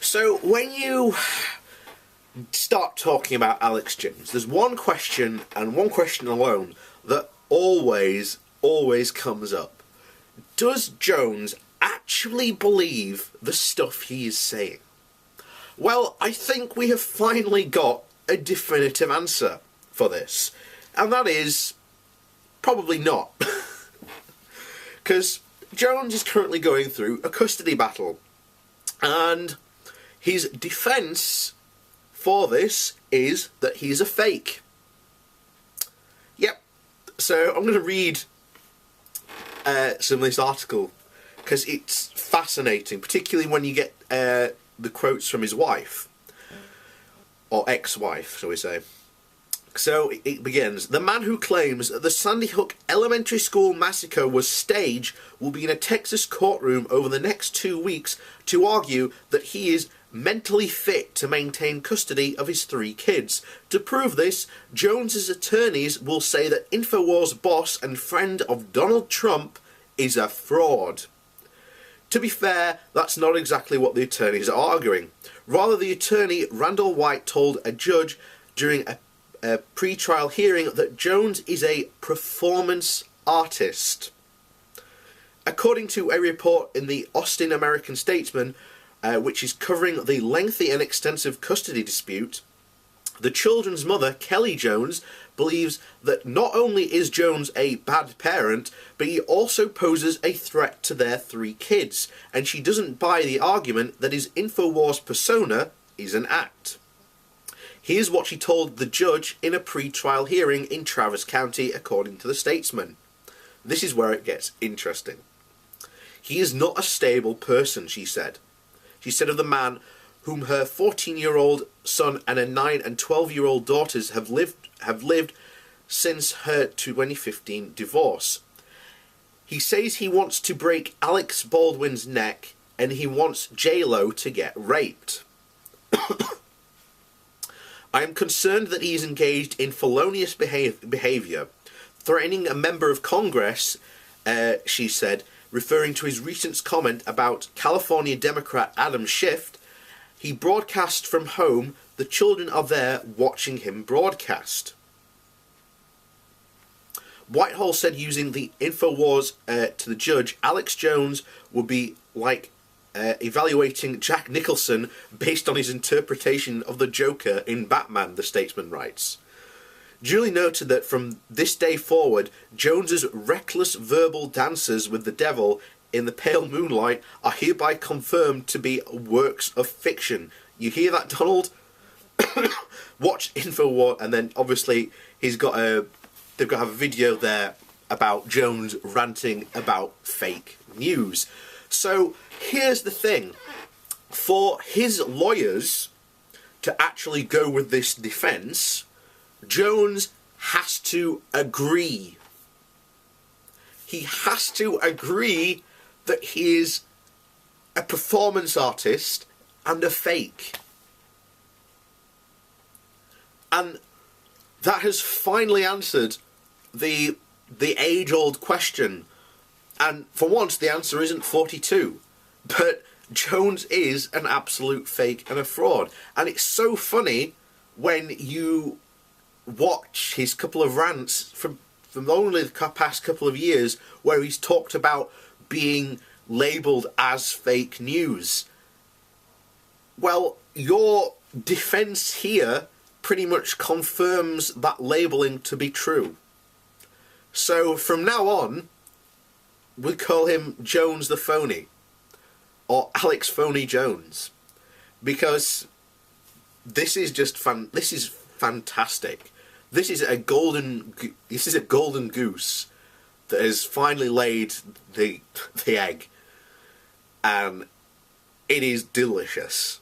So when you start talking about Alex Jones, there's one question, and one question alone, that always comes up. Does Jones actually believe the stuff he is saying? Well, I think we have finally got a definitive answer for this, and that is probably not. Because Jones is currently going through a custody battle, and his defence for this is that he's a fake. Yep. So I'm going to read some of this article, because it's fascinating, particularly when you get the quotes from his wife, or ex-wife, shall we say. So it begins. The man who claims that the Sandy Hook Elementary School massacre was staged will be in a Texas courtroom over the next 2 weeks to argue that he is mentally fit to maintain custody of his 3 kids. To prove this, Jones's attorneys will say that InfoWars boss and friend of Donald Trump is a fraud. To be fair, that's not exactly what the attorneys are arguing. Rather, the attorney, Randall White, told a judge during a pre-trial hearing that Jones is a performance artist. According to a report in the Austin American-Statesman, which is covering the lengthy and extensive custody dispute, the children's mother, Kelly Jones, believes that not only is Jones a bad parent, but he also poses a threat to their 3 kids, and she doesn't buy the argument that his InfoWars persona is an act. Here's what she told the judge in a pre-trial hearing in Travis County, according to the Statesman. This is where it gets interesting. He is not a stable person, she said. She said of the man whom her 14-year-old son and her 9 and 12-year-old daughters have lived since her 2015 divorce. He says he wants to break Alex Baldwin's neck, and he wants J-Lo to get raped. I am concerned that he is engaged in felonious behaviour, threatening a member of Congress, she said, referring to his recent comment about California Democrat Adam Schiff. He broadcast from home. The children are there watching him broadcast. Whitehall said using the InfoWars to the judge, Alex Jones would be like evaluating Jack Nicholson based on his interpretation of the Joker in Batman, the Statesman writes. Julie noted that from this day forward, Jones's reckless verbal dances with the devil in the pale moonlight are hereby confirmed to be works of fiction. You hear that, Donald? Watch InfoWars, and then obviously they've got to have a video there about Jones ranting about fake news. So here's the thing. For his lawyers to actually go with this defence, Jones has to agree. He has to agree that he is a performance artist and a fake. And that has finally answered the age-old question. And for once, the answer isn't 42. But Jones is an absolute fake and a fraud. And it's so funny when you watch his couple of rants from only the past couple of years, where he's talked about being labelled as fake news. Well, your defence here pretty much confirms that labelling to be true. So from now on, we call him Jones the Phony, or Alex Phony Jones, because this is just this is fantastic. This is a golden goose that has finally laid the egg, and it is delicious.